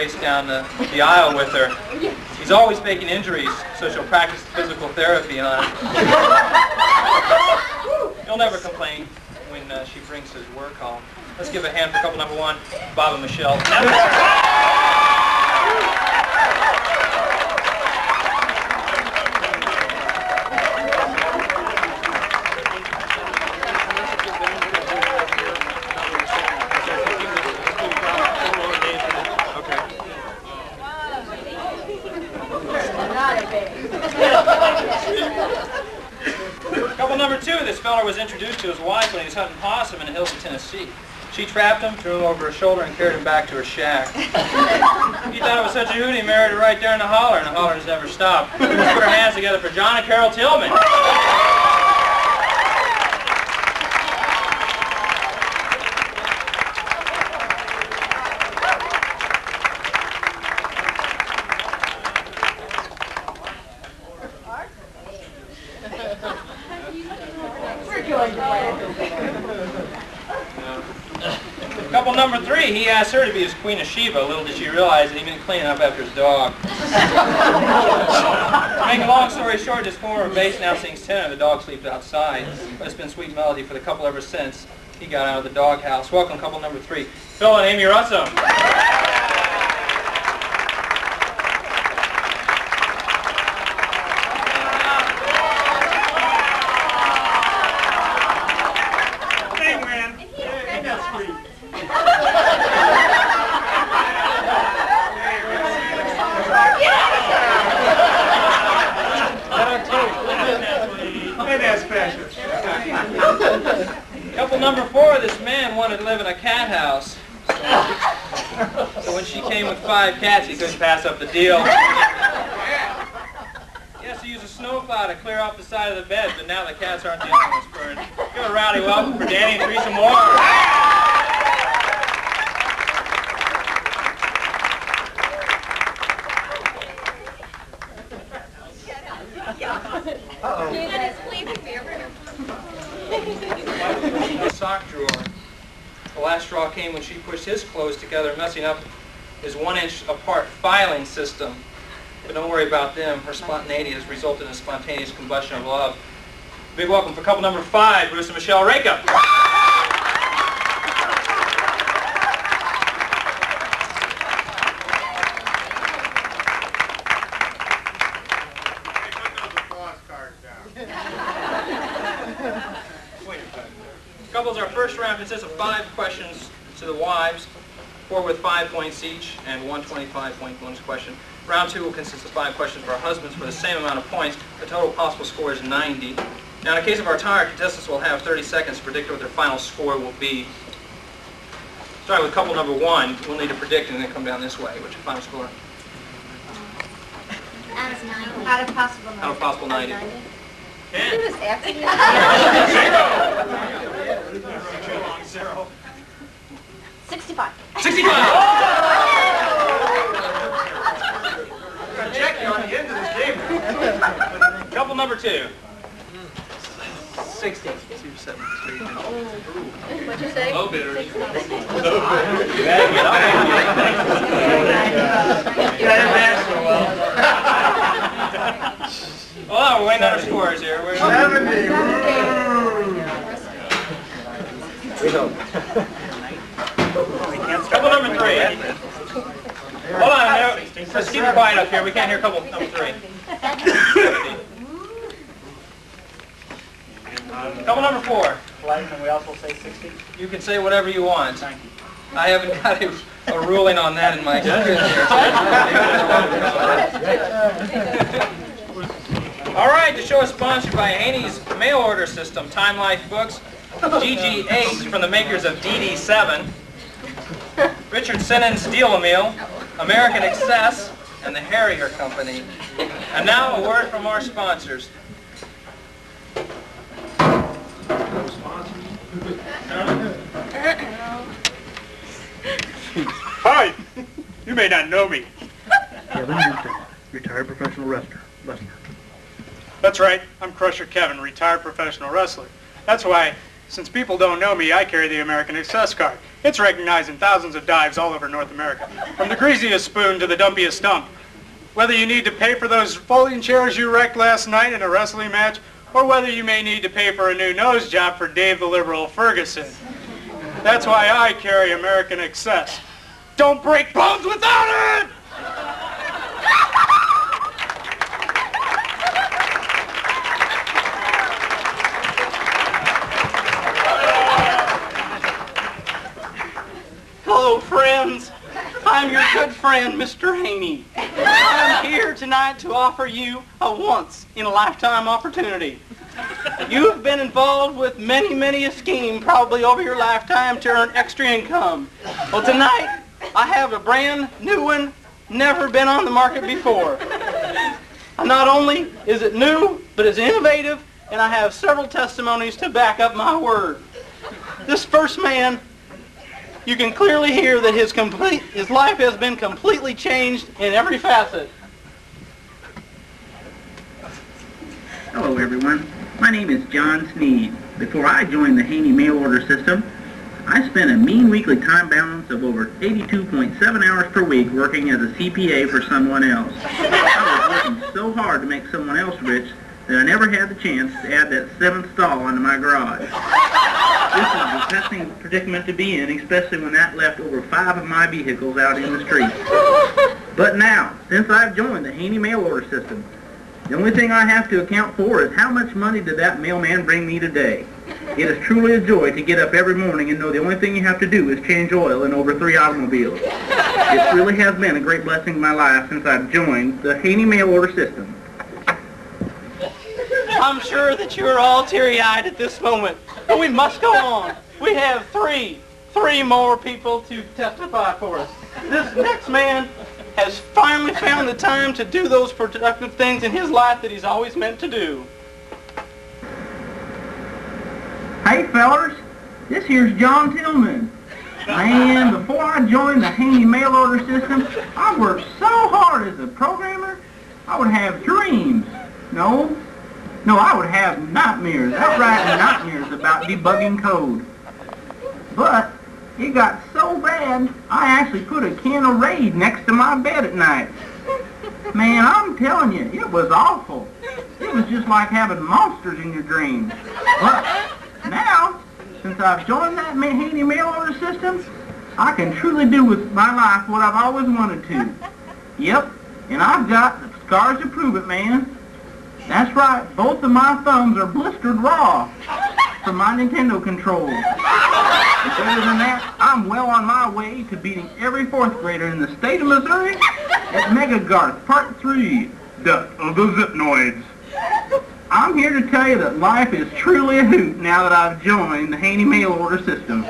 race down the aisle with her. He's always faking injuries, so she'll practice physical therapy on him. He'll never complain when she brings his work home. Let's give a hand for couple number one, Bob and Michelle. Couple number two, this fella was introduced to his wife when he was hunting possum in the hills of Tennessee. She trapped him, threw him over her shoulder, and carried him back to her shack. He thought it was such a hoot, he married her right there in the holler, and the holler has never stopped. Let's put our hands together for John and Carol Tillman. Couple number three, he asked her to be his Queen of Sheba. Little did she realize that he'd been cleaning up after his dog. To make a long story short, this former bass now sings tenor and the dog sleeps outside. But it's been sweet melody for the couple ever since he got out of the doghouse. Welcome, couple number three, Phil and Amy Russell. Couple number four, this man wanted to live in a cat house. So when she came with 5 cats, he couldn't pass up the deal. Yes, he used a snowplow to clear off the side of the bed, but now the cats aren't the only ones burned. Give a rowdy welcome for Danny and Teresa Moore. Sock drawer. The last straw came when she pushed his clothes together, messing up his 1-inch apart filing system. But don't worry about them. Her spontaneity has resulted in a spontaneous combustion of love. Big welcome for couple number 5, Bruce and Michelle Raka. Couples, our first round consists of 5 questions to the wives, 4 with 5 points each, and 1 25-point bonus question. Round 2 will consist of 5 questions for our husbands for the same amount of points. The total possible score is 90. Now, in the case of our tie, contestants will have 30 seconds to predict what their final score will be. Starting with couple number 1, we'll need to predict and then come down this way. What's your final score? Out of 90. Out of possible 90. Out of possible 90. 10. He was asking me. 0. 65. 65! Check you on the end of this game. Couple number 2. 60. What'd you say? Low bidders. Low bidders. Well, we're waiting on our scores here. 70. We hope. Couple number 3. Hold on a minute. Let's keep it quiet up here. We can't hear couple number 3. Couple number 4. Can we also say 60? You can say whatever you want. Thank you. I haven't got a ruling on that in my experience here. All right, the show is sponsored by Haney's mail order system, Time Life Books, GGH from the makers of DD7, Richard Sinnon's Deal-A-Meal, American Excess, and the Harrier Company. And now a word from our sponsors. Hi! You may not know me. Kevin Newton, retired professional wrestler. That's right, I'm Crusher Kevin, retired professional wrestler. That's why Since people don't know me, I carry the American Express card. It's recognized in thousands of dives all over North America, from the greasiest spoon to the dumpiest stump. Whether you need to pay for those folding chairs you wrecked last night in a wrestling match, or whether you may need to pay for a new nose job for Dave the Liberal Ferguson. That's why I carry American Excess. Don't break bones without it! Hello, friends. I'm your good friend, Mr. Haney. I'm here tonight to offer you a once-in-a-lifetime opportunity. You have been involved with many a scheme, probably over your lifetime, to earn extra income. Well, tonight, I have a brand new one, never been on the market before. Not only is it new, but it's innovative, and I have several testimonies to back up my word. This first man, you can clearly hear that his life has been completely changed in every facet. Hello everyone, my name is John Sneed. Before I joined the Haney mail order system, I spent a mean weekly time balance of over 82.7 hours per week working as a CPA for someone else. I was working so hard to make someone else rich that I never had the chance to add that 7th stall onto my garage. This is a disgusting predicament to be in, especially when that left over 5 of my vehicles out in the street. But now, since I've joined the Haney mail order system, the only thing I have to account for is how much money did that mailman bring me today. It is truly a joy to get up every morning and know the only thing you have to do is change oil in over 3 automobiles. It really has been a great blessing in my life since I've joined the Haney mail order system. I'm sure that you're all teary-eyed at this moment, but we must go on. We have three more people to testify for us. This next man has finally found the time to do those productive things in his life that he's always meant to do. Hey fellers, this here's John Tillman. Man, before I joined the Haney mail order system, I worked so hard as a programmer, I would have dreams. No, I would have nightmares, outright nightmares about debugging code. But it got so bad, I actually put a can of Raid next to my bed at night. Man, I'm telling you, it was awful. It was just like having monsters in your dreams. But now, since I've joined that Haney mail order system, I can truly do with my life what I've always wanted to. Yep, and I've got the scars to prove it, man. That's right, both of my thumbs are blistered raw from my Nintendo controls. And better than that, I'm well on my way to beating every 4th grader in the state of Missouri at Mega Garth Part 3, Death of the Zipnoids. I'm here to tell you that life is truly a hoot now that I've joined the Haney mail order system.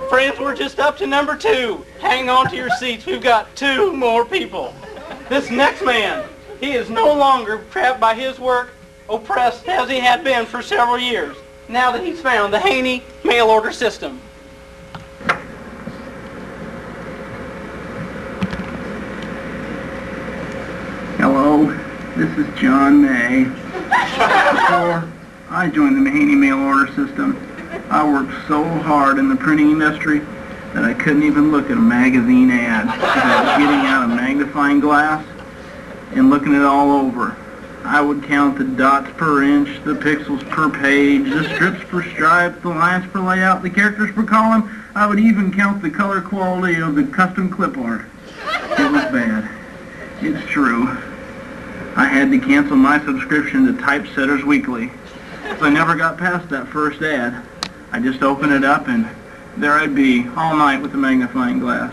Friends, we're just up to number 2. Hang on to your seats. We've got 2 more people. This next man, he is no longer trapped by his work, oppressed as he had been for several years, now that he's found the Haney mail order system. Hello, this is John May. Before I joined the Haney mail order system, I worked so hard in the printing industry that I couldn't even look at a magazine ad without getting out a magnifying glass and looking it all over. I would count the dots per inch, the pixels per page, the strips per stripe, the lines per layout, the characters per column. I would even count the color quality of the custom clip art. It was bad. It's true. I had to cancel my subscription to Typesetters Weekly. So I never got past that first ad. I just opened it up and there I'd be all night with the magnifying glass.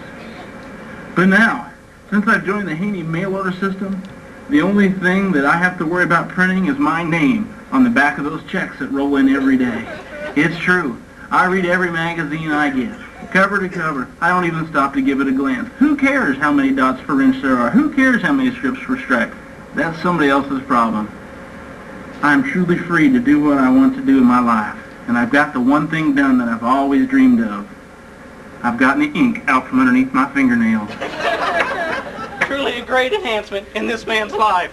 But now, since I've joined the Haney mail order system, the only thing that I have to worry about printing is my name on the back of those checks that roll in every day. It's true. I read every magazine I get, cover to cover. I don't even stop to give it a glance. Who cares how many dots per inch there are? Who cares how many strips per stripe? That's somebody else's problem. I'm truly free to do what I want to do in my life, and I've got the one thing done that I've always dreamed of. I've gotten the ink out from underneath my fingernails. Truly a great enhancement in this man's life.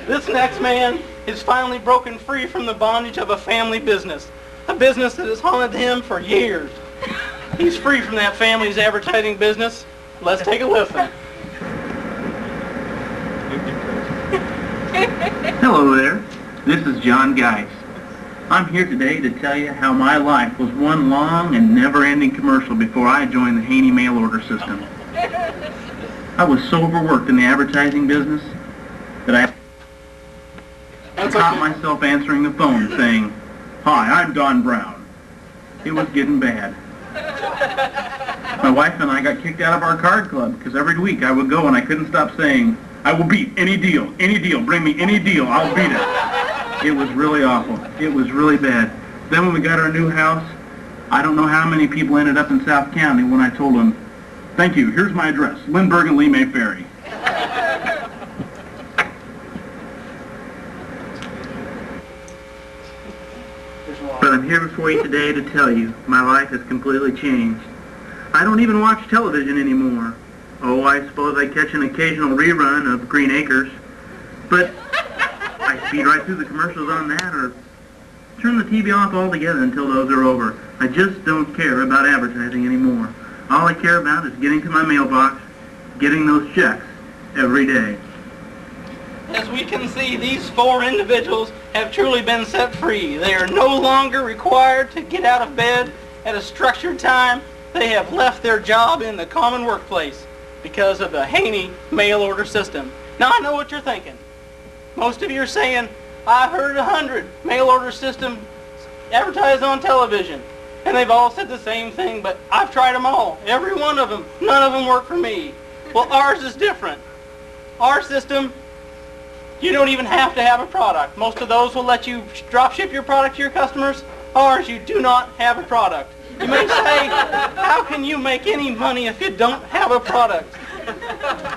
This next man is finally broken free from the bondage of a family business, a business that has haunted him for years. He's free from that family's advertising business. Let's take a listen. Hello there, this is John Geis. I'm here today to tell you how my life was one long and never-ending commercial before I joined the Haney mail order system. I was so overworked in the advertising business that I caught myself answering the phone saying, "Hi, I'm Don Brown." It was getting bad. My wife and I got kicked out of our card club because every week I would go and I couldn't stop saying, "I will beat any deal, bring me any deal, I'll beat it." It was really awful. It was really bad. Then when we got our new house, I don't know how many people ended up in South County when I told them, "Thank you, here's my address, Lindbergh and Lee May Ferry." But I'm here before you today to tell you my life has completely changed. I don't even watch television anymore. Oh, I suppose I catch an occasional rerun of Green Acres, but I speed right through the commercials on that or turn the TV off altogether until those are over. I just don't care about advertising anymore. All I care about is getting to my mailbox, getting those checks every day. As we can see, these four individuals have truly been set free. They are no longer required to get out of bed at a structured time. They have left their job in the common workplace because of the Haney mail order system. Now I know what you're thinking. Most of you are saying, "I've heard 100 mail order systems advertised on television, and they've all said the same thing, but I've tried them all. Every one of them. None of them work for me." Well, ours is different. Our system, you don't even have to have a product. Most of those will let you drop ship your product to your customers. Ours, you do not have a product. You may say, how can you make any money if you don't have a product?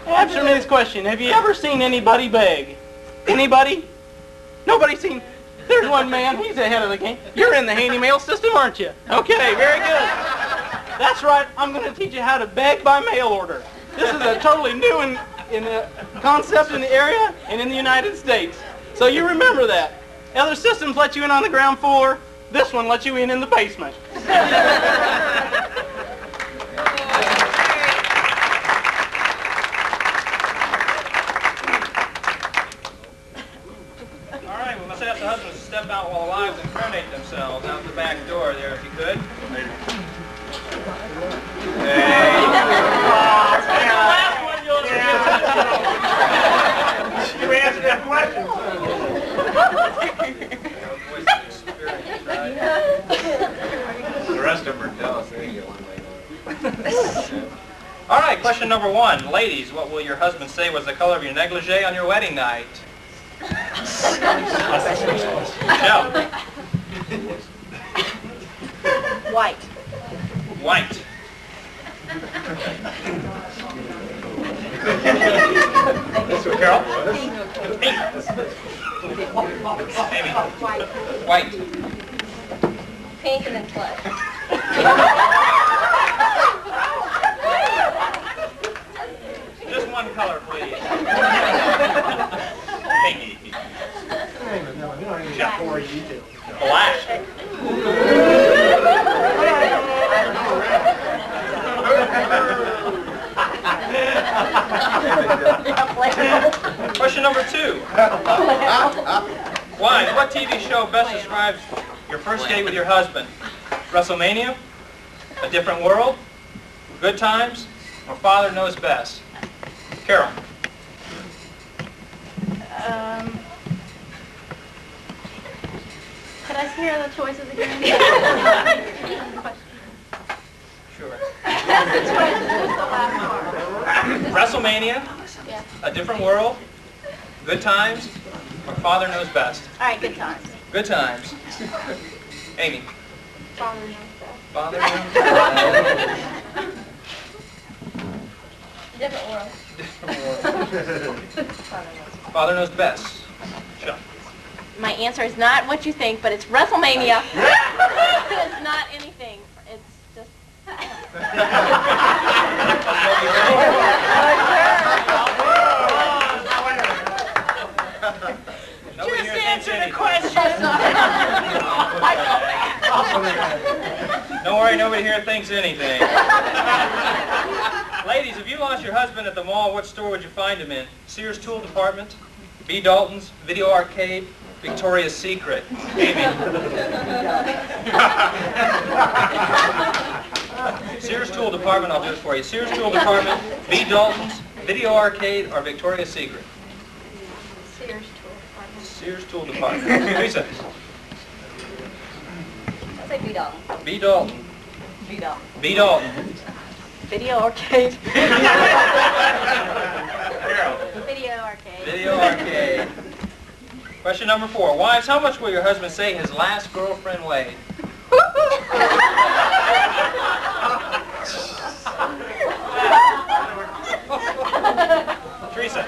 Answer me this question. Have you ever seen anybody beg? Anybody? Nobody's seen. There's one man. He's ahead of the game. You're in the Haney mail system, aren't you? Okay, very good. That's right. I'm going to teach you how to beg by mail order. This is a totally new in the concept in the area and in the United States. So you remember that. Other systems let you in on the ground floor. This one lets you in the basement. All right, we must ask the husbands to step out while the wives incarnate themselves out the back door there, if you could. You answered that question. The rest of them are jealous. All right, question number one. Ladies, what will your husband say was the color of your negligee on your wedding night? Michelle. White. White. This one, Carol? Pink. Amy. White. White. Pink and then flesh. Just one color, please. Pink. Black. Question number two. Wives, what TV show best describes your first date with your husband? WrestleMania? A Different World? Good Times? Or Father Knows Best? Carol. Could I hear the choices again? Sure. That's the choices. What's the last part? WrestleMania? Yeah. A Different World? Good Times? Or Father Knows Best? All right, good times. Good Times. Amy. Father knows best. Father Knows Best. Different world. Father Knows Best. Sure. My answer is not what you think, but it's WrestleMania. It's not anything. It's just... sorry nobody here thinks anything. Ladies, if you lost your husband at the mall, what store would you find him in? Sears Tool Department, B. Dalton's, Video Arcade, Victoria's Secret. Amy. Sears Tool Department, I'll do it for you. Sears Tool Department, B. Dalton's, Video Arcade, or Victoria's Secret? Sears Tool Department. Sears Tool Department. Teresa. I'll say B. Dalton. B. Dalton. B. Dalton. B. Dalton. Video Arcade. Carol. Video Arcade. Video Arcade. Question number 4. Wives, how much will your husband say his last girlfriend weighed? Teresa.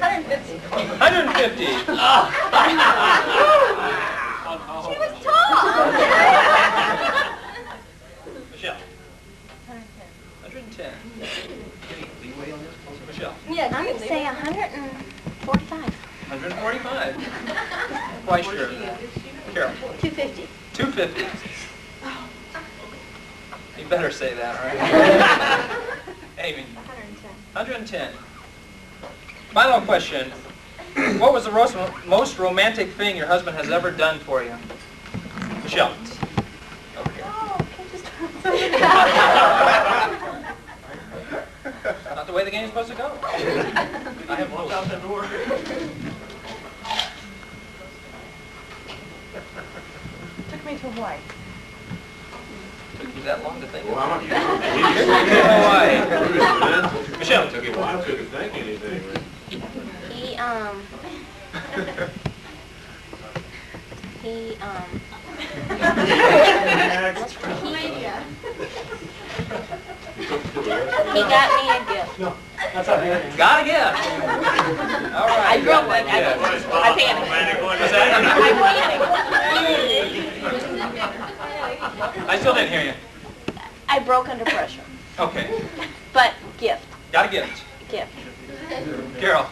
150. 150. She was tall. Michelle. 110. Any leeway on this? Michelle. Yeah, I'm going to say 145. 145. Quite sure. Carol. 250. 250. You better say that, all right? Amy. 110. Final question. What was the most romantic thing your husband has ever done for you? Michelle. Over here. Not the way the game's supposed to go. I have walked out the door. Took me to Hawaii. Took you that long to think Well, about I'm it? not Took you to Hawaii. Michelle. took it. Well, I couldn't think anything. He, he got me a gift. Got a gift. All right. I broke one. I panicked. Was that? I still didn't hear you. I broke under pressure. Okay. But gift. Got a gift. Gift. Carol.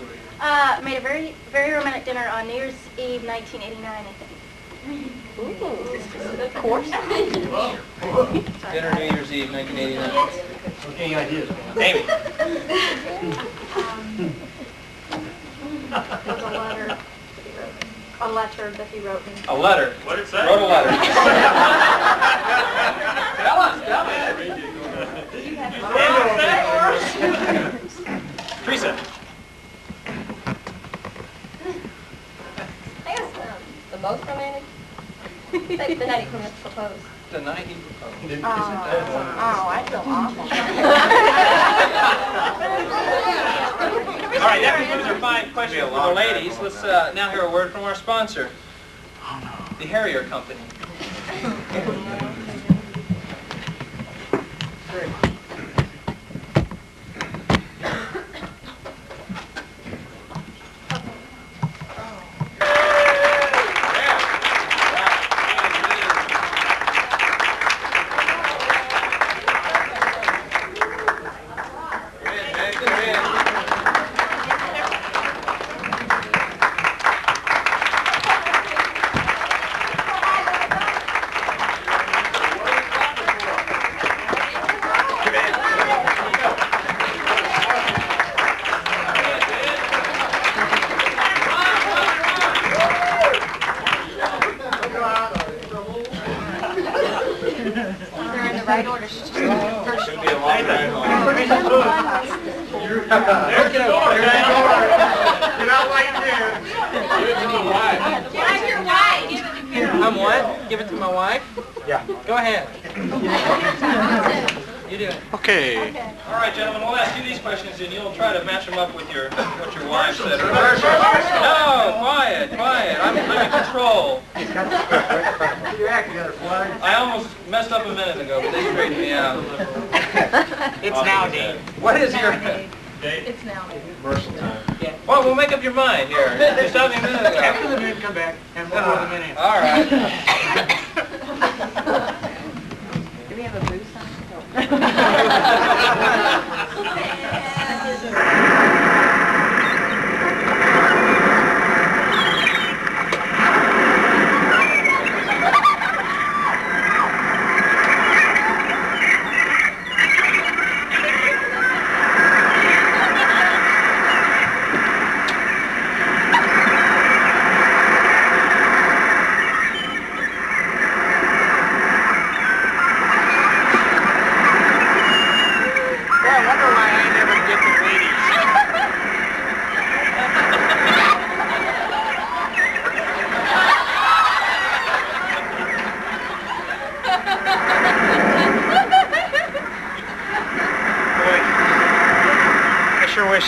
Made a very, very romantic dinner on New Year's Eve, 1989, I think. Ooh. Of course. Dinner New Year's Eve, 1989. Okay, ideas. Amy. It was a letter that he wrote me. A letter. What did it say? Wrote a letter. Tell us. Teresa. I guess the most romantic? Like the night he proposed. The night he proposed. Oh, I feel awful. All right, that concludes our 5 questions for the ladies. Let's now hear a word from our sponsor, the Harrier Company. Right order. She's just first. Should be a long drive home. Get out like this. Give it to my wife. Give it to your wife. Give it to your I'm what? Give it to my wife? Yeah. Go ahead. You do it. Okay. All right, gentlemen, we'll ask you these questions, and you'll try to match them up with what your wife said. No, quiet. I'm in control. Your act together, flag. I almost messed up a minute ago, but they straightened me out. It's now, Dean. What is your... It's now. Commercial time. Well, we'll make up your mind here. You stopped me a minute ago. After the minute, come back, and we'll go the minute. All right. Do we have a booth sign? No.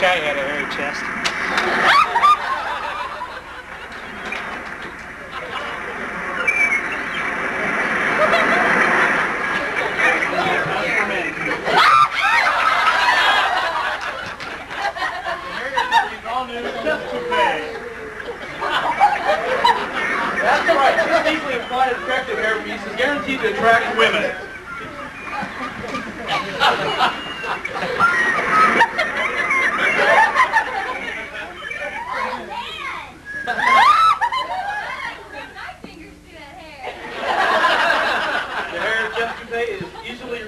I had a hairy chest. That's right. This deeply applied attractive hair piece is guaranteed to attract women. The hair chest toupee is easily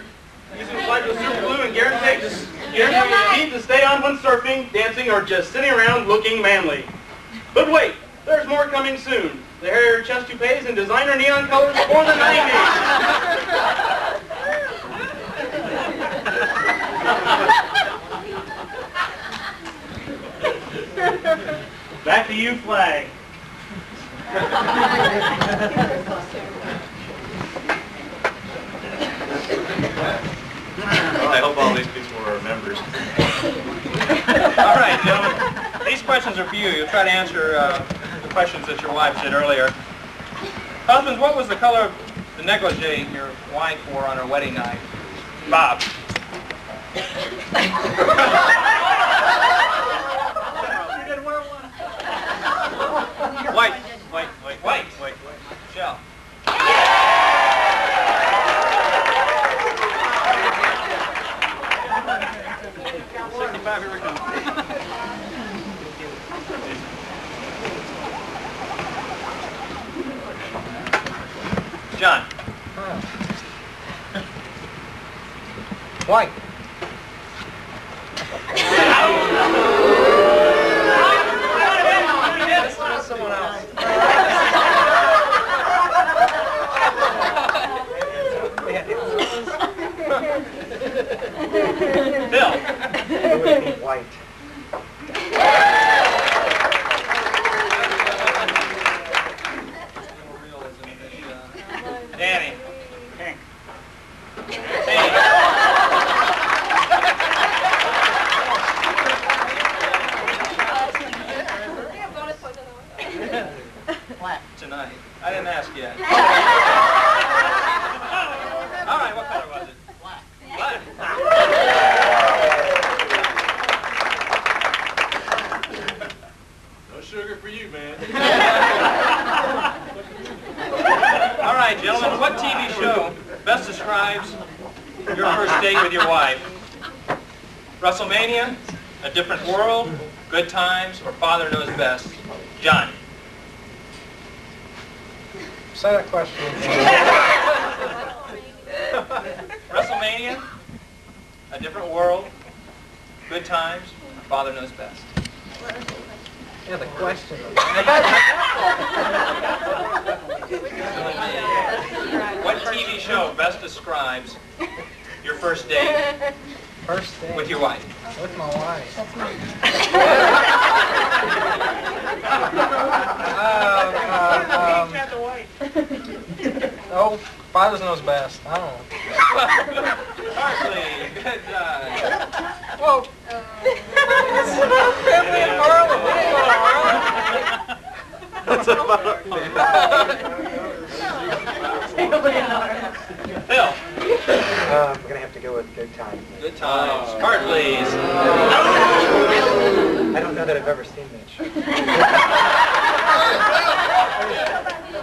applied to a super glue and guaranteed to stay on when surfing, dancing, or just sitting around looking manly. But wait, there's more coming soon. The hair chest toupees in designer neon colors for the 90s. Back to you, Flag. Well, I hope all these people are members. All right, gentlemen. These questions are for you. You'll try to answer the questions that your wife did earlier. Husbands, what was the color of the negligee your wife wore on her wedding night? Bob. White. White. Shell. 65, here we come. John. White. Someone else. Bill. It would be white. Danny. Pink. Hey. Black. Tonight. I didn't ask yet. All right, what color was it? Black. No sugar for you, man. All right, gentlemen, what TV show best describes your first date with your wife? WrestleMania, A Different World, Good Times, or Father Knows Best? John. Say that question WrestleMania, A Different World, Good Times, or Father Knows Best? Yeah, the question. What TV show best describes your first date First day. with your wife? With my wife. Oh, Father Knows Best. I don't know. Hartley, good job. Whoa. Family in Harlem. We didn't go to Harlem. Phil, We're going to have to go with Good Times. good times. Card, please. I don't know that I've ever seen that show.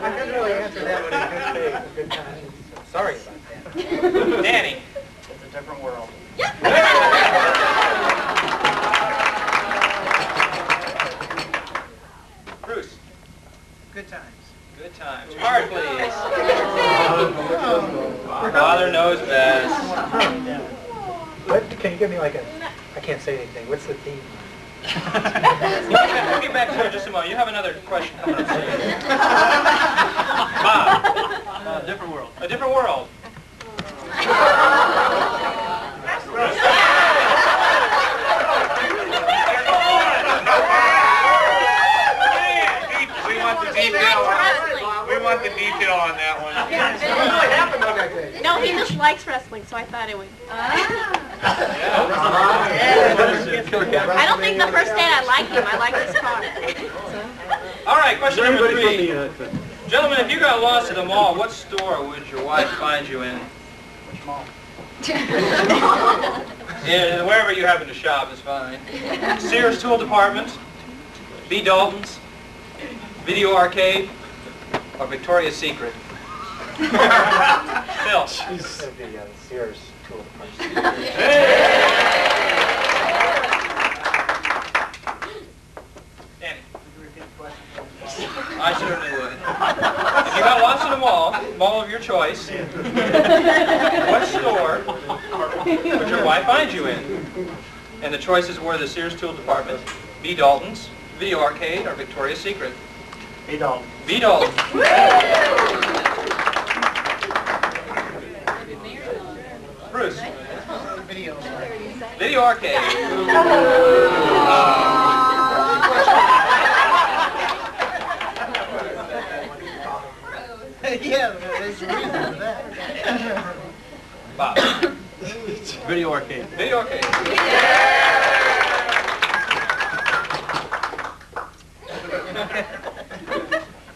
I couldn't really answer that one in good faith. Good Times. Sorry about that. Danny. It's a different world. Bruce. Good Times. Good times. Card, please. Father Knows Best. What, can you give me like a, I can't say anything. What's the theme? We'll get back to it in just a moment. You have another question coming up soon. Bob. Different world. A Different World. We want the detail. We want the detail on that one. No, he just likes wrestling, so I thought it would. I don't think the first date I liked him. I like his car. All right, question number 3. Gentlemen, if you got lost at a mall, what store would your wife find you in? Which mall? Yeah, wherever you happen to shop is fine. Sears Tool Department, B. Dalton's, Video Arcade, or Victoria's Secret? Phil. It's going to be Sears Tool Department. Danny. I certainly would. If you got lost in a mall of your choice, what store would your wife find you in? And the choices were the Sears Tool Department, B. Dalton's, Video Arcade, or Victoria's Secret? B. Dalton. B. Dalton. Bruce. Video Arcade. Yeah, there's a reason for that. Bob. Video Arcade. Video Arcade.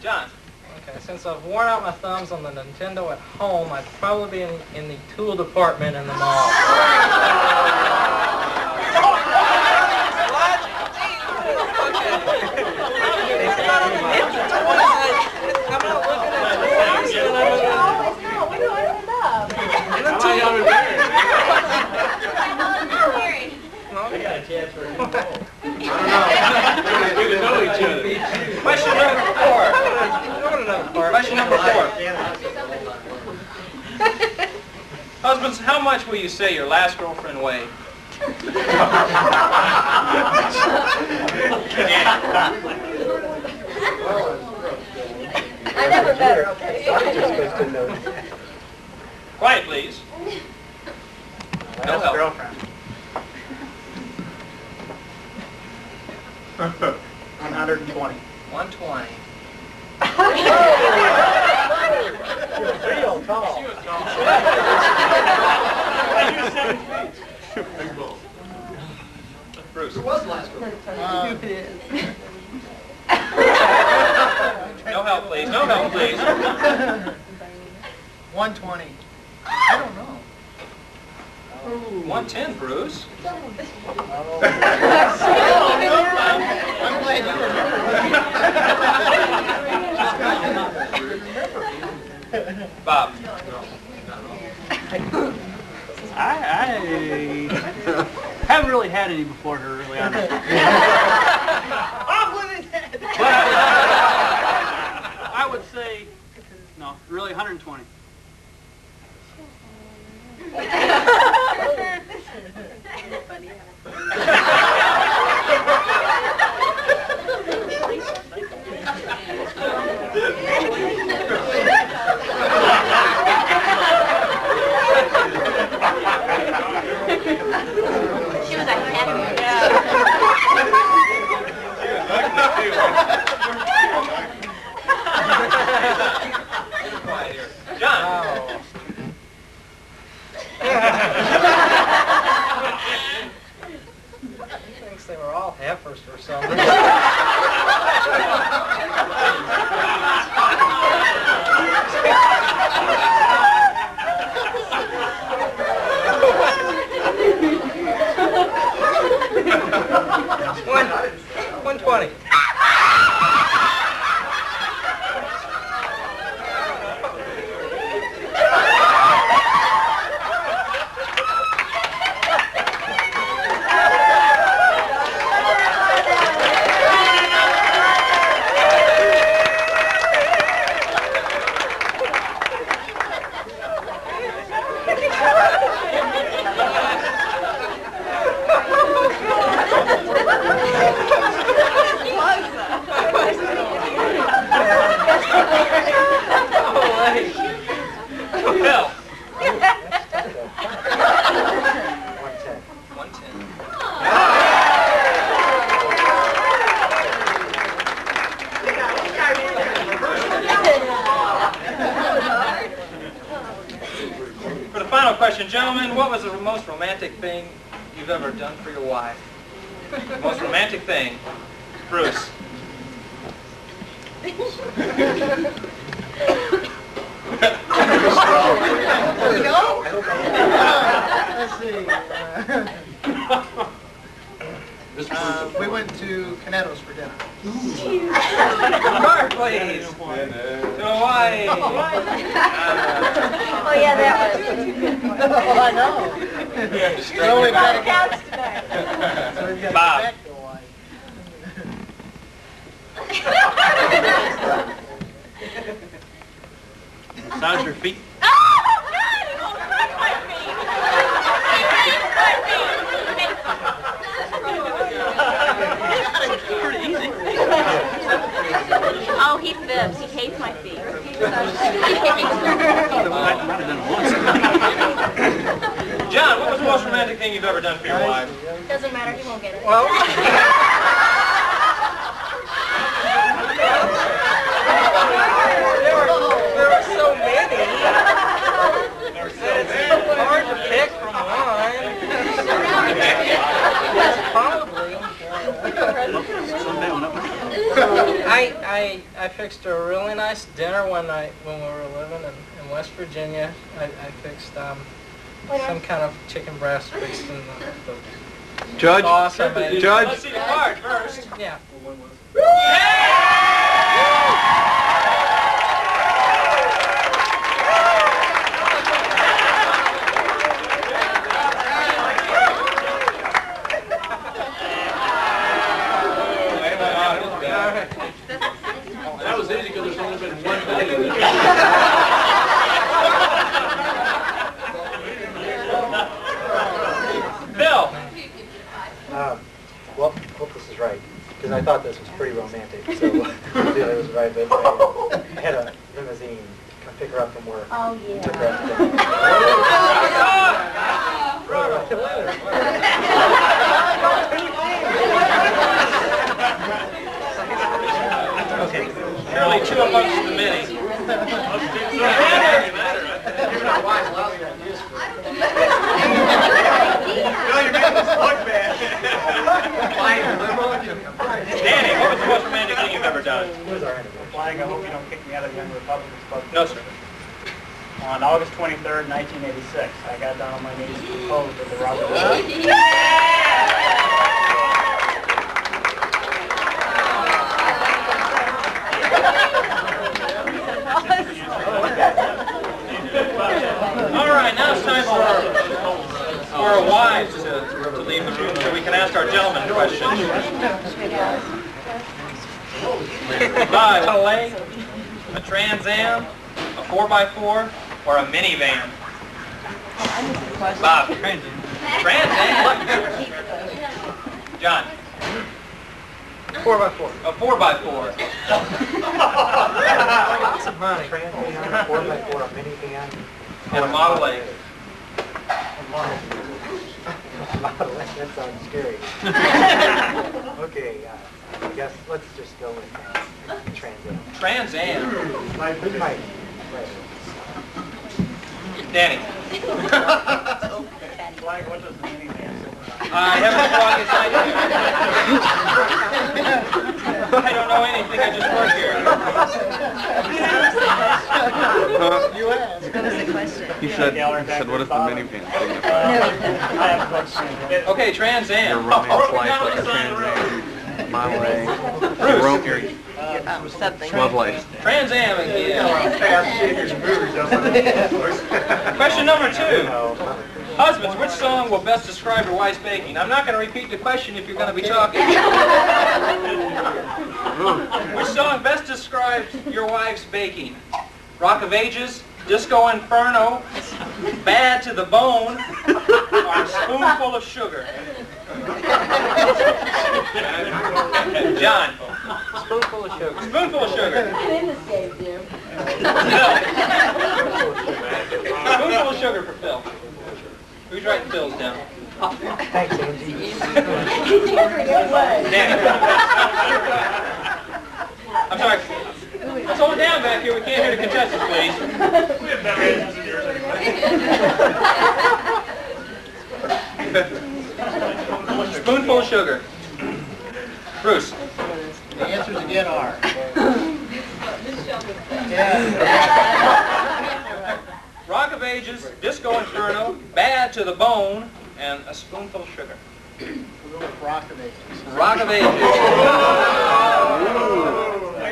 John. Okay, since I've worn out my thumbs on the Nintendo at home, I'd probably be in the tool department in the mall. Question number 4. Question number 4. Husbands, how much will you say your last girlfriend weighed? I never met her, okay? Quiet, please. No help. Girlfriend. 120. 120. Real tall. She was tall. Bruce. Who was last one? No help, please. No help, please. 120. I don't know. 110, Bruce. I'm glad you remember. Bob. I haven't really had any before her, really. I would say, no, really 120. She was a heavy. Final question, gentlemen. What was the most romantic thing you've ever done for your wife? The most romantic thing. Bruce. Let's see. We went to Canetto's for dinner. Parkway. To Hawaii. Oh yeah, that was. Oh, I know. So we've got to Couch tonight. So we've got to Bob. go back to Hawaii. Massage your feet. Oh, God! It won't crush my feet. Pretty easy. Oh, he fibs. He hates my feet. John, what was the most romantic thing you've ever done for your wife? Doesn't matter, he won't get it. Well, There were so many. It's hard to pick from one. Probably. I fixed a really nice dinner when we were living in West Virginia. I fixed some kind of chicken breast fixed in the Judge? sauce I made. Judge? Let's see the card first. Yeah. That was easy because there's only been one thing. Bill. well, hope this is right, because I thought this was pretty romantic, so hopefully it was right, but I had a limousine come pick her up from work. Oh, yeah. Took her up Okay. Surely two amongst the many. Danny, what was the most romantic thing you've ever done? Flying, I hope you don't kick me out of the Young Republicans Club. No, sir. On August 23rd, 1986, I got down on my knees and proposed with the Robert. All right, now it's time for our wives to leave the room so we can ask our gentlemen questions. Bob, a leg, a Trans Am, a 4x4, or a minivan? Bob, Trans Am. John. 4x4. A 4x4. Lots of money. 4x4, a minivan. And a Model A. That sounds scary. Okay, I guess let's just go with Trans Am. Trans Am. Who's my Danny. Flag, what does the minivan I haven't the foggiest idea. I don't know anything, I just work here. You asked. What was the question? He said, what is the minivan signify? I have a question. Okay, Trans Am. Your romance life like a Trans Am, Model A, love life. Trans Am again. Question number 2. Husbands, which song will best describe your wife's baking? I'm not going to repeat the question if you're going to be talking. Which song best describes your wife's baking? Rock of Ages, Disco Inferno, Bad to the Bone, or A Spoonful of Sugar? John. Spoonful of sugar. Spoonful of sugar. Get in this game, Jim. Spoonful of sugar for Phil. Who's writing Phil's down? Thanks, Angie. Danny. I'm sorry. Let's hold it down back here. We can't hear the contestants, please. We have better answers than yours anyway. Spoonful of sugar. Bruce. The answers again are. Rock of Ages, Disco Inferno, Bad to the Bone, and a spoonful of sugar. We'll go with Rock of Ages. Rock of Ages. I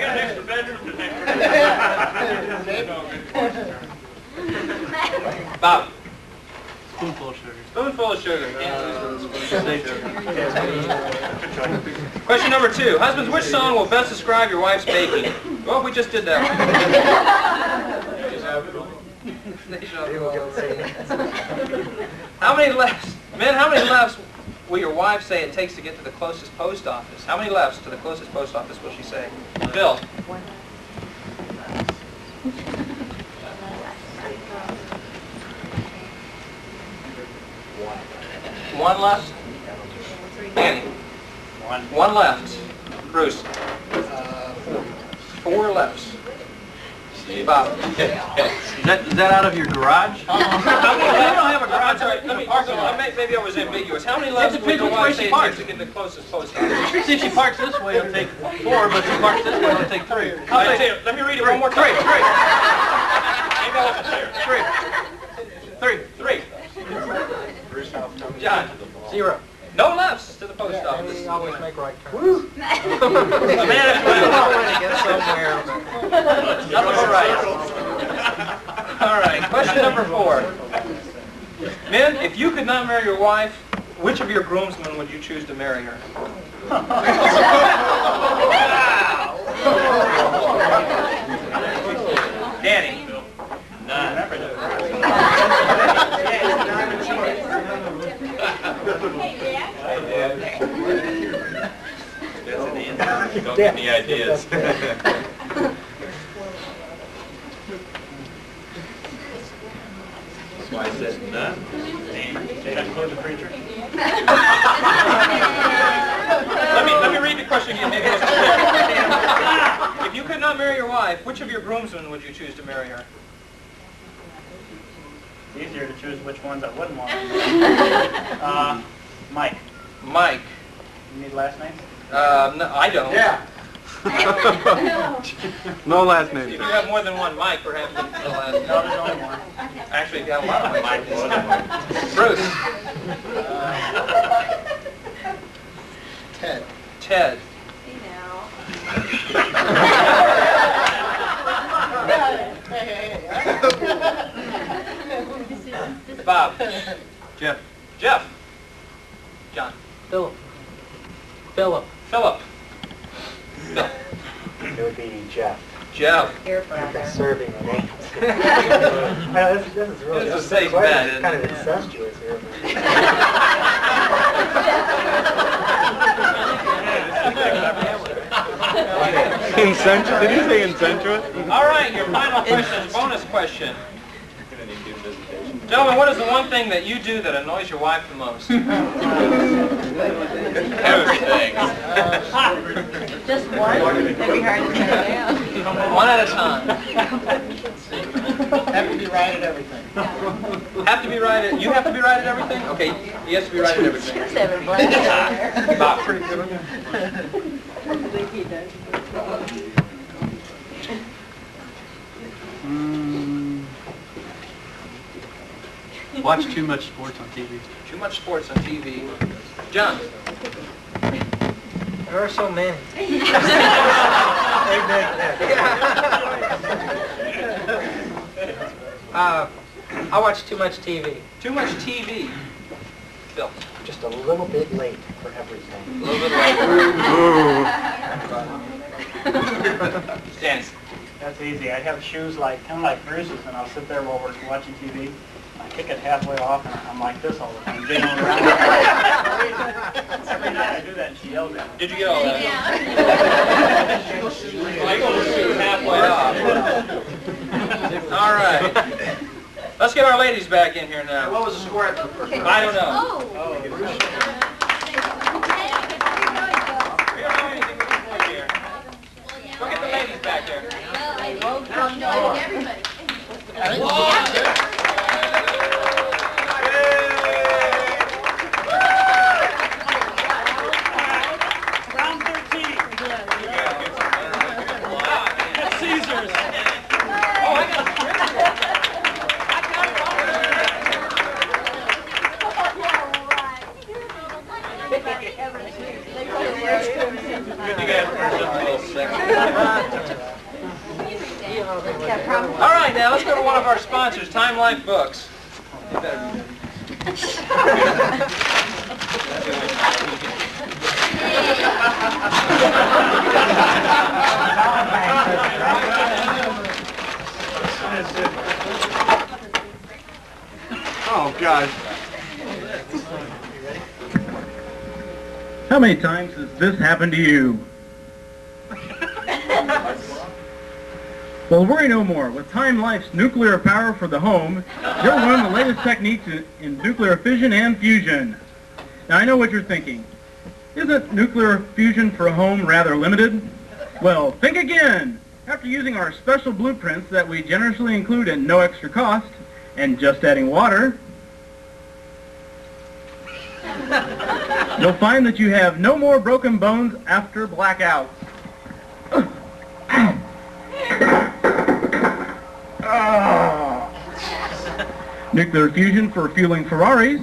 got an extra bedroom today. Bob. Spoonful of sugar. Spoonful of sugar. Question number 2. Husbands, which song will best describe your wife's baking? Well, we just did that one. How many lefts? Men, how many lefts will your wife say it takes to get to the closest post office? How many lefts to the closest post office will she say? Bill. One left. Danny. One left. Bruce. 4 lefts. Bob. Is that out of your garage? We don't have a garage. Sorry, maybe I was ambiguous. How many lefts would your wife say it takes to get to the closest post office? See, she parks this way, it'll take 4, but she parks this way, it'll take 3. Let me read it one more time. 3. Maybe I wasn't clear. 3. John. 0. No lefts to the post office. We always make right turns. Man, Get somewhere. nothing but right. All right, question number 4. Men, if you could not marry your wife, which of your groomsmen would you choose to marry her? Danny. None. That's an answer. Don't give me ideas. That's why I said none. Did I include the preacher? Let me read the question again. Maybe it wasn't clear. If you could not marry your wife, which of your groomsmen would you choose to marry her? It's easier to choose which ones I wouldn't want. Mike. Mike. You need last names? No, I don't. Yeah. No last If you have more than one Mike, perhaps the last. No, there's only one. Actually, if you have a lot of Mike Mike. was one. Bruce. Ted. Ted. Bob. Jeff. Jeff. John. Philip. Philip. Bill. It would be Jeff. Jeff. Serving the names. This is really This is a safe bet, isn't kind of it? incestuous here. Insensuous? Did you say insensuous? All right, your final question, bonus question. Gentlemen, what is the one thing that you do that annoys your wife the most? Everything. Just one? That'd be hard to say down. One at a time. Have to be right at everything. Have to be right at, you have to be right at everything? Okay, he has to be right at everything. There's Evan Black there. Bob, pretty good. I think he does. Watch too much sports on TV. Too much sports on TV. John. There are so many. I watch too much TV. Too much TV. Bill. Just a little bit late for everything. A little bit late. Danny. That's easy. I have shoes like kind of like Bruce's, and I'll sit there while we're watching TV. I kick it halfway off, and I'm like this all the time, jiggling around. Every night I do that, and she yells at me. Did you get all that? Halfway off. All right. Let's get our ladies back in here now. What was the score at the first? I don't know. Oh. We don't know anything we can play here. We'll get the ladies back there. Well, I won't everybody. All right, now let's go to one of our sponsors, Time Life Books. You better be Oh, God. How many times has this happened to you? Well, worry no more. With Time Life's nuclear power for the home, you'll learn the latest techniques in nuclear fission and fusion. Now, I know what you're thinking. Isn't nuclear fusion for a home rather limited? Well, think again. After using our special blueprints that we generously include at no extra cost, and just adding water, you'll find that you have no more broken bones after blackouts. Nuclear fusion for fueling Ferraris.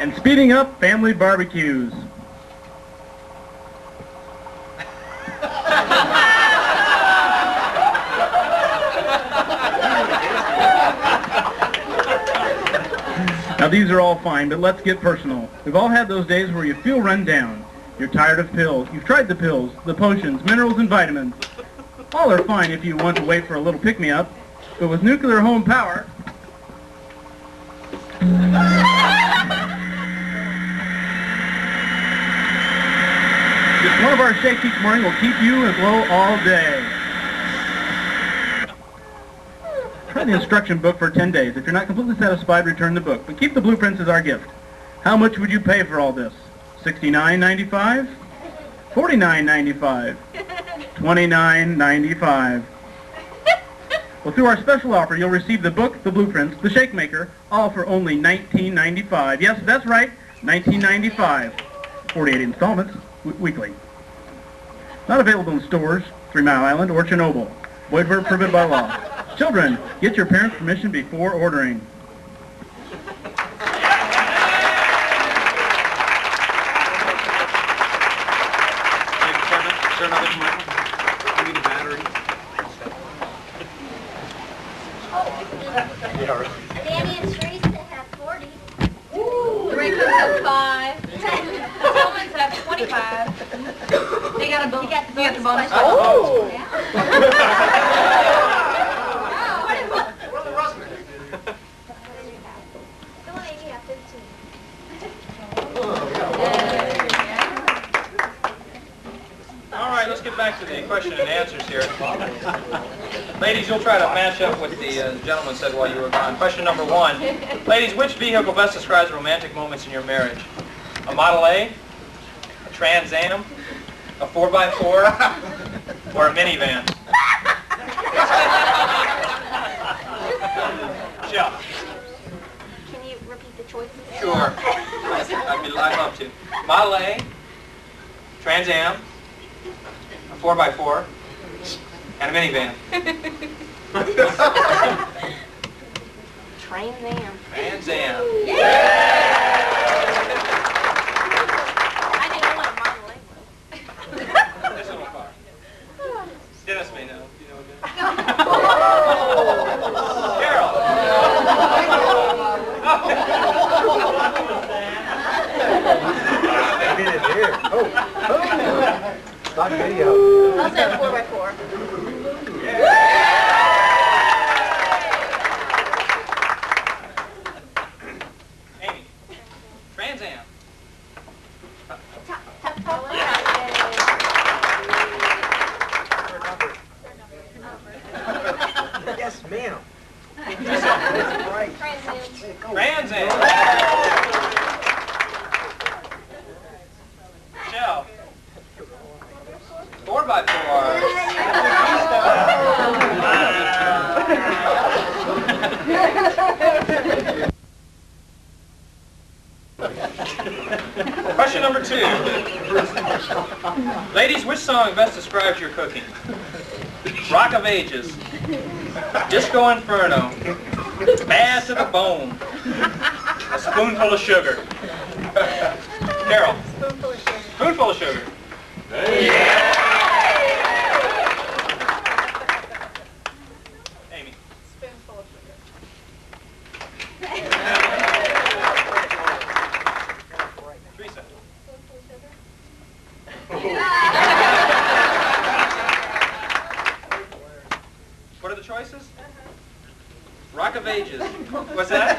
And speeding up family barbecues. Now these are all fine, but let's get personal. We've all had those days where you feel run down. You're tired of pills. You've tried the pills, the potions, minerals, and vitamins. All are fine if you want to wait for a little pick-me-up, but with nuclear home power, just one of our shakes each morning will keep you aglow all day. Try the instruction book for 10 days. If you're not completely satisfied, return the book. But keep the blueprints as our gift. How much would you pay for all this? $69.95? $49.95? $29.95? Well, through our special offer, you'll receive the book, the blueprints, the shake maker, all for only $19.95. Yes, that's right, $19.95. 48 installments, weekly. Not available in stores, 3 Mile Island, or Chernobyl. Void where prohibited by law. Children, get your parents' permission before ordering. Is there another commercial? I need a battery. Danny and Teresa have 40. The Raccoons have 5. The Tillmans have 25. They got a bonus. You got the bonus. Oh! Come on, Amy, have 15. All right, let's get back to the question and answers here. Ladies, you'll try to match up what the gentleman said while you were gone. Question number 1. Ladies, which vehicle best describes romantic moments in your marriage? A Model A? A Trans Am? A 4x4? Or a minivan? Michelle. Can you repeat the choices? Sure. I'd love to. Model A, Trans Am, a 4x4, and a minivan. Trans Am. Trans Am. I didn't know what a Model A was. This little car. Dennis may know. You know Dennis? Carol. They did it here. Oh. Stock video. I'll say a 4x4. Amy. Trans Am. Yes, ma'am. Trans Am. Michelle. 4x4. Question number 2. Ladies, which song best describes your cooking? Rock of Ages, Disco Inferno, Bad to the Bone, spoonful of sugar. Carol. Spoonful of sugar. Spoonful of sugar. Amy. Spoonful of sugar. Teresa. Spoonful of sugar. What are the choices? Rock of Ages. What's that?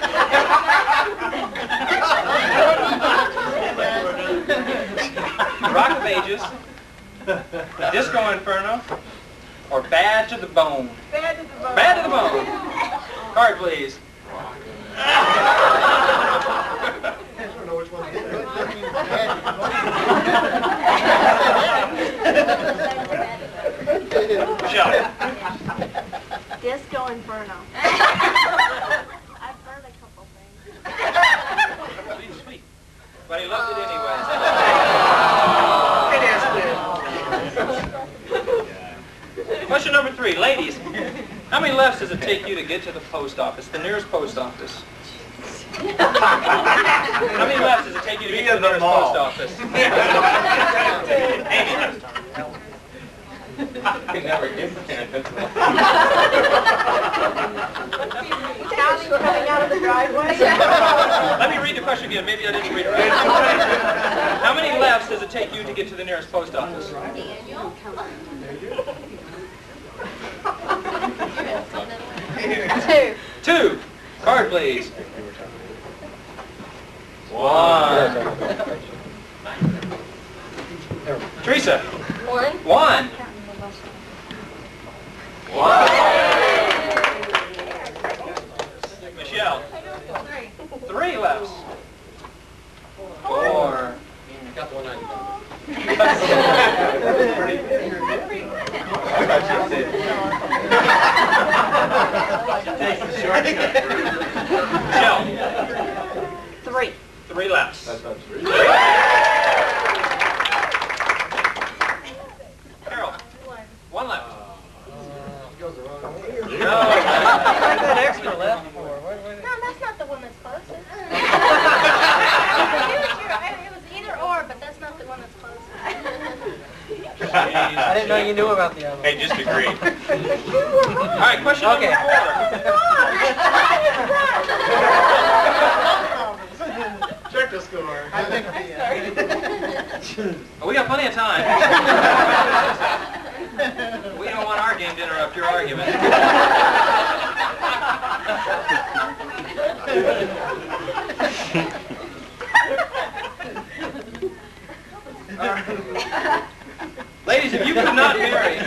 Rock of Ages, Disco Inferno, or Bad to the Bone? Bad to the bone. Bad to the Bone. Card, please. Michelle. Disco Inferno. I've heard a couple things. Sweet, sweet. But he loved it anyway. Question number 3. Ladies, how many lefts does it take you to get to the post office, the nearest post office? How many lefts does it take you to get to the nearest post office? Amy. I never get Counting coming out of the driveway. Let me read the question again. Maybe I didn't read it right. How many lefts does it take you to get to the nearest post office? Daniel. 2. Card, please. 1. Teresa. 1. 1. 1. Michelle. 3 lefts. 4. I got the one I Michelle. 3. 3 lefts. Carol. 1 left. No. That extra left for? No, that's not the one that's closest. It was either or, but that's not the one that's closest. I didn't know you knew about the other. Hey, just agree. All right, question number 4. Check the score. Oh, we got plenty of time. We don't want our game to interrupt your argument. Ladies, if you could not marry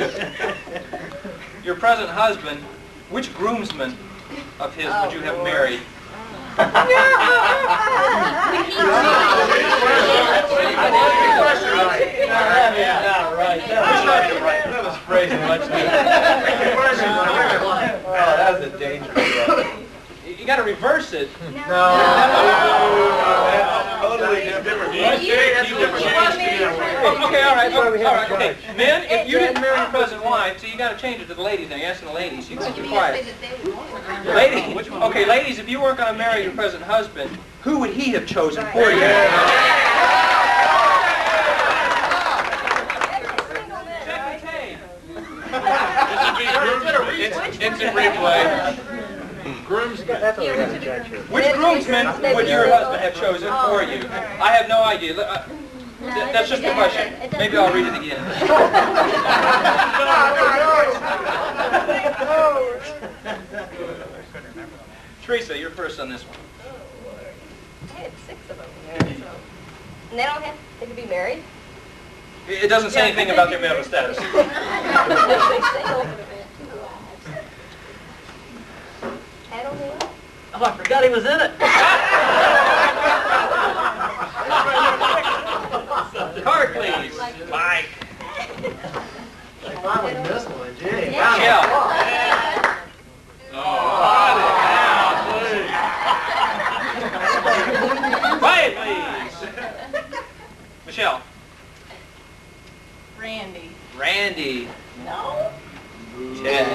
your present husband, which groomsman of his would you have married? That was phrased much that was a dangerous one. You got to reverse it. No. Totally different. Okay, all right, okay. Men, if you didn't marry your present wife, so you got to change it to the ladies now. You're asking the ladies. You can be quiet. Ladies, okay, ladies, if you weren't going to marry your present husband, who would he have chosen for you? Check the tape. Instant replay. Groomsman. That's what we got to judge here. Which groomsman would your husband have chosen for you? I have no idea. That's just a question. Maybe I'll read it again. Teresa, you're first on this one. I had 6 of them. So. And they don't have to be married? It doesn't say anything about their marital status. Oh, I forgot he was in it. Card, please. Mike. I would miss one, gee. Michelle. Quiet, please. Michelle. Randy. Randy. No? Ted.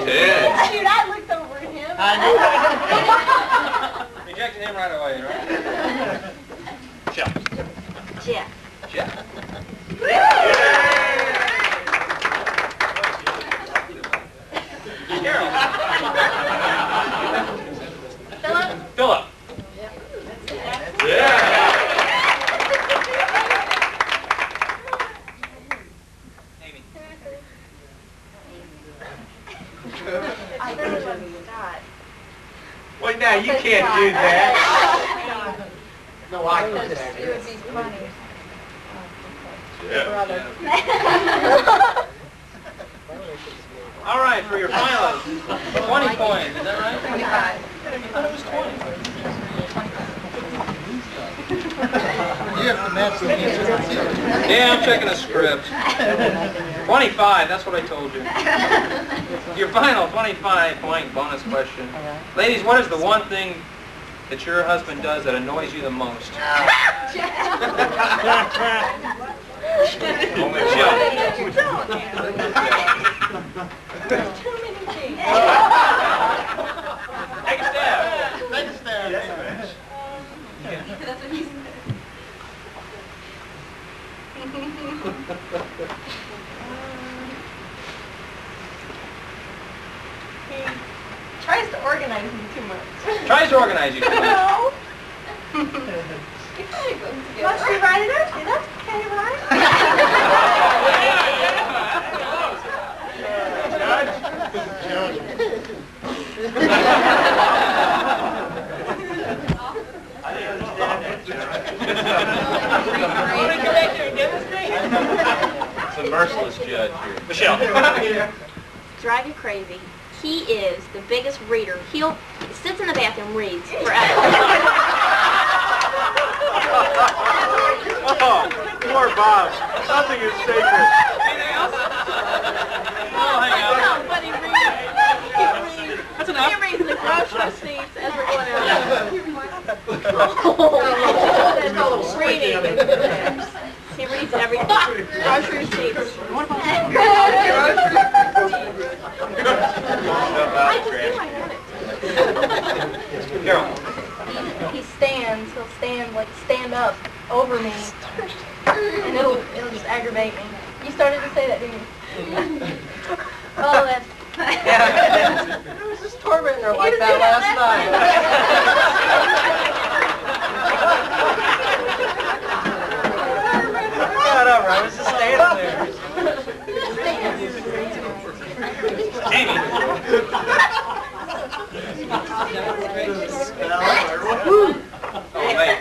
Dude, I looked over at him. Rejected him right away, right? do that. No, I can It say would be funny. All right, for your finals, 20 points. Is that right? 25. I thought it was 20. You have to match the answer. Yeah, I'm checking the script. 25, that's what I told you. Your final 25-point bonus question. Ladies, what is the one thing that your husband does that annoys you the most? Only Too many things. Take a stab. Take a stab. That's what he's... He tries to organize me too much. Tries to organize you too much. No. Must be right in there. That's okay, right? It's a merciless judge here. Michelle. Drive you crazy. He is the biggest reader. He'll sits in the bathroom, reads forever. Oh, poor Bob. Nothing is sacred. Anything else? Oh, hang on. But he reads. That's enough. He reads the grocery receipts as we're going out. Reading. He reads everything. Grocery receipts. I just do my notes. Carol. He stands, he'll stand up over me, and it'll just aggravate me. You started to say that, didn't you? Oh, that's... I was just tormenting her like that last night. Whatever, I was just standing there. Amy. Oh, wait.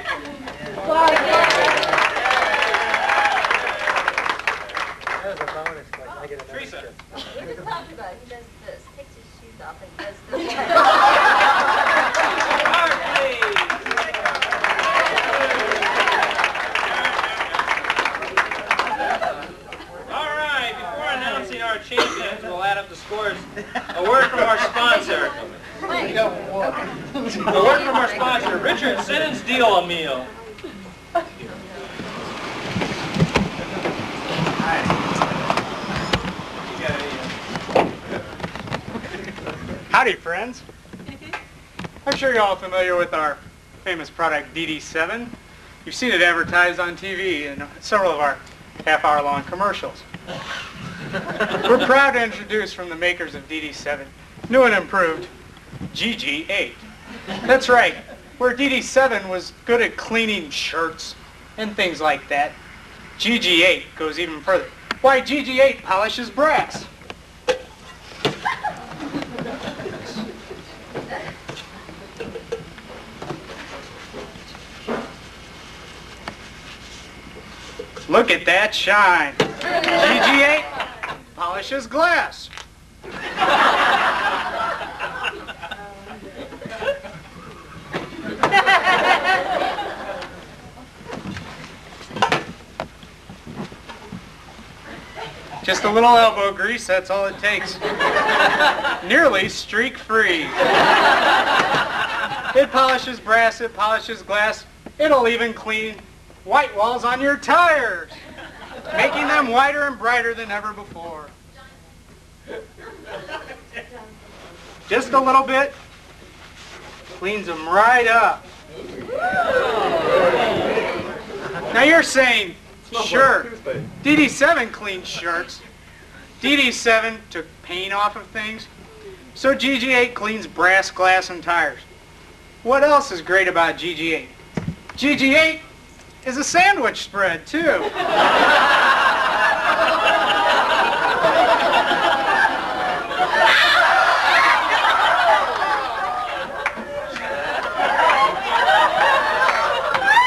That was a bonus question. I get another Teresa. chip. We just talked about it. He does this. Takes his shoes off and does this. All right, before announcing our champions, we'll add up the scores. A word from our sponsor. A word from our sponsor, Richard Siddons Deal a Meal. Howdy, friends. I'm sure you're all familiar with our famous product, DD7. You've seen it advertised on TV in several of our half-hour-long commercials. We're proud to introduce from the makers of DD7, new and improved GG8. That's right, where DD7 was good at cleaning shirts and things like that, GG8 goes even further. Why, GG8 polishes brass. Look at that shine. GG8 polishes glass. Just a little elbow grease, that's all it takes. Nearly streak-free. It polishes brass, it polishes glass. It'll even clean white walls on your tires, making them whiter and brighter than ever before. Just a little bit, cleans them right up. Now you're saying, sure, DD7 cleans shirts. DD7 took paint off of things. So GG8 cleans brass, glass, and tires. What else is great about GG8? GG8 is a sandwich spread, too.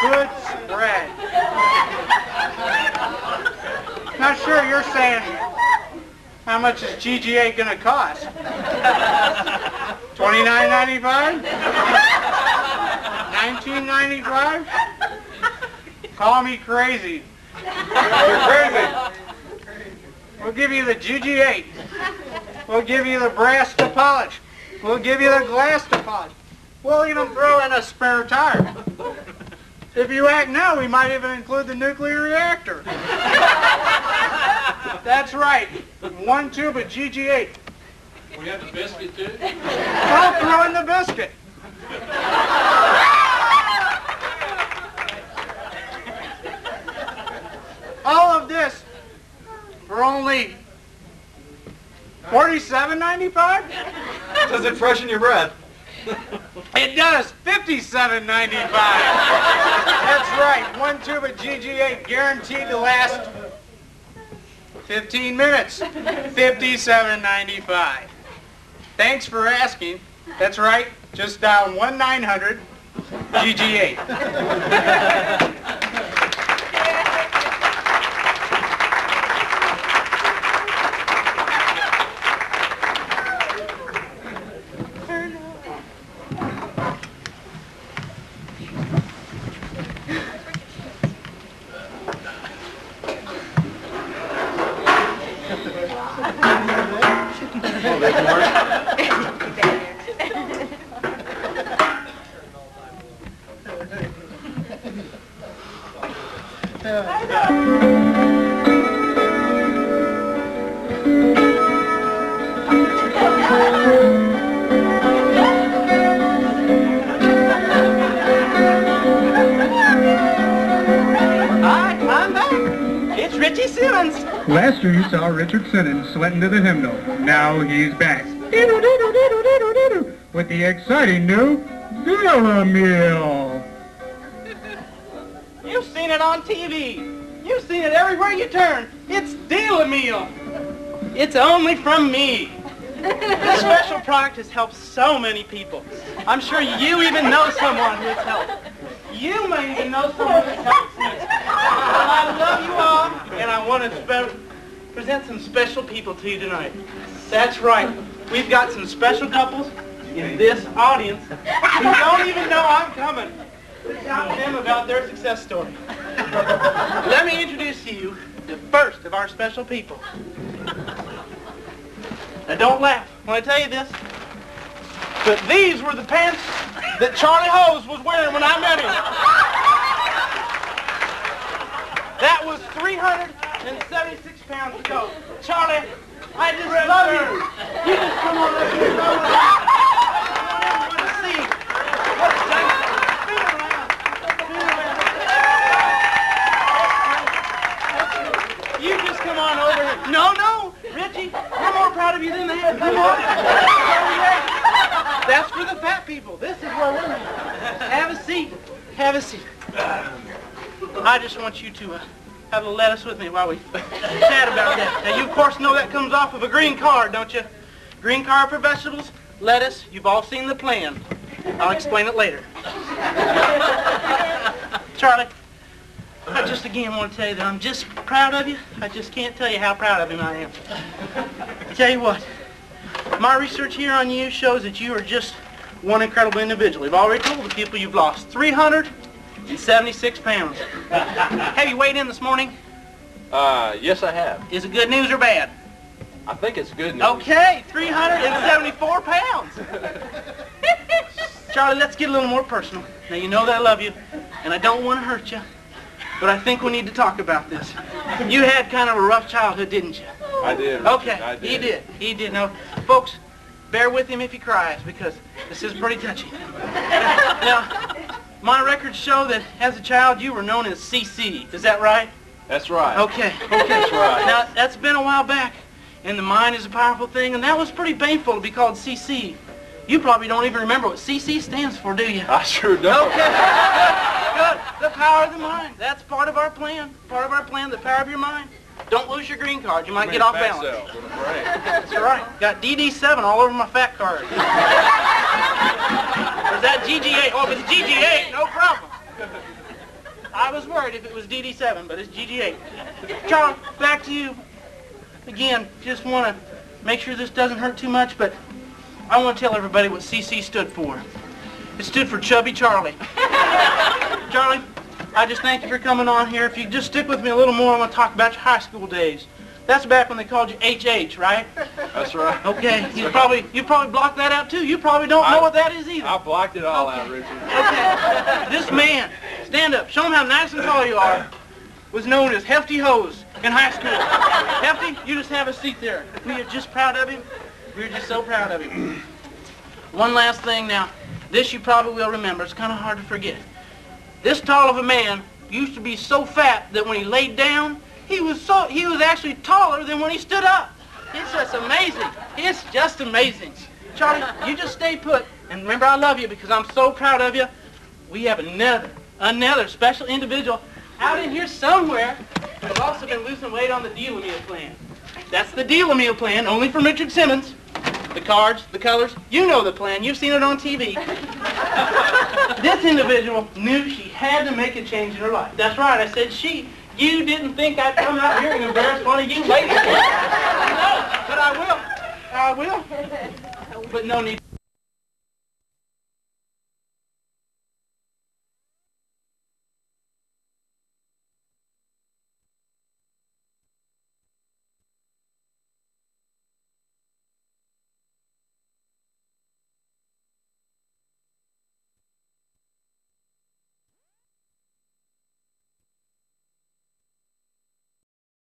Good spread. Now, sure, you're saying, how much is GG8 going to cost? $29.95? $19.95? Call me crazy. You're crazy. We'll give you the GG8. We'll give you the brass to polish. We'll give you the glass to polish. We'll even throw in a spare tire. If you act now, we might even include the nuclear reactor. That's right. 1 tube of GG8. We have the biscuit too? I'll throw in the biscuit. All of this for only $47.95? Does it freshen your breath? It does. $57.95. That's right. 1 tube of GG8 guaranteed to last 15 minutes. $57.95. Thanks for asking. That's right. Just dial 1-900-GG8. Last year you saw Richard Simmons sweating to the hymnal. Now he's back. With the exciting new Zilla Meal. You've seen it on TV. You've seen it everywhere you turn. It's Zilla Meal. It's only from me. This special product has helped so many people. I'm sure you even know someone who it's helped. You may even know someone who's helped me. I love you all, and I want to present some special people to you tonight. That's right. We've got some special couples in this audience who don't even know I'm coming to tell them about their success story. Let me introduce to you the first of our special people. Now don't laugh when I tell you this, but these were the pants that Charlie Hose was wearing when I met him. That was 376 pounds ago. Charlie, I just love you. You just come on up here. I want everyone to see what it's done. Spin around. Spin around. You just come on over here. No, Richie, we're more proud of you than that. Come on. That's for the fat people. This is where we're at. Have a seat. Have a seat. I just want you to have a lettuce with me while we chat about that. Now, you, of course, know that comes off of a green card, don't you? Green card for vegetables, lettuce. You've all seen the plan. I'll explain it later. Charlie, I just again want to tell you that I'm just proud of you. I just can't tell you how proud of him I am. I tell you what, my research here on you shows that you are just one incredible individual. You've already told the people you've lost 376 pounds. Have you weighed in this morning? Yes, I have. Is it good news or bad? I think it's good news. Okay, 374 pounds. Charlie, let's get a little more personal. Now, you know that I love you, and I don't want to hurt you, but I think we need to talk about this. You had kind of a rough childhood, didn't you? I did. Okay, I did. He did. Now, folks, bear with him if he cries, because this is pretty touchy. Now, my records show that as a child you were known as CC. Is that right? That's right. Okay. That's right. Now, that's been a while back, and the mind is a powerful thing, and that was pretty painful to be called CC. You probably don't even remember what CC stands for, do you? I sure don't. Okay. Good. The power of the mind. That's part of our plan. Part of our plan, the power of your mind. Don't lose your green card. You might get off balance. Cells, I'm afraid. That's right. Got DD7 all over my fat card. Or is that GG8? Oh, if it's GG8, no problem. I was worried if it was DD7, but it's GG8. Charlie, back to you. Again, just want to make sure this doesn't hurt too much, but I want to tell everybody what CC stood for. It stood for Chubby Charlie. Charlie, I just thank you for coming on here. If you just stick with me a little more, I want to talk about your high school days. That's back when they called you HH, right? That's right. Okay, you probably blocked that out too. You probably don't know what that is either. I blocked it all out, Richard. Okay. This man, stand up, show him how nice and tall you are, was known as Hefty Hose in high school. Hefty, you just have a seat there. We are just proud of him. We're just so proud of him. One last thing now. This you probably will remember. It's kind of hard to forget. This tall of a man used to be so fat that when he laid down, he was actually taller than when he stood up. It's just amazing. It's just amazing. Charlie, you just stay put. And remember, I love you because I'm so proud of you. We have another special individual out in here somewhere who's also been losing weight on the deal-a-meal plan. That's the deal-a-meal plan, only from Richard Simmons. The cards, the colors, you know the plan. You've seen it on TV. This individual knew she had to make a change in her life. That's right, I said she. You didn't think I'd come out here and embarrass one of you ladies. No, but I will. But no need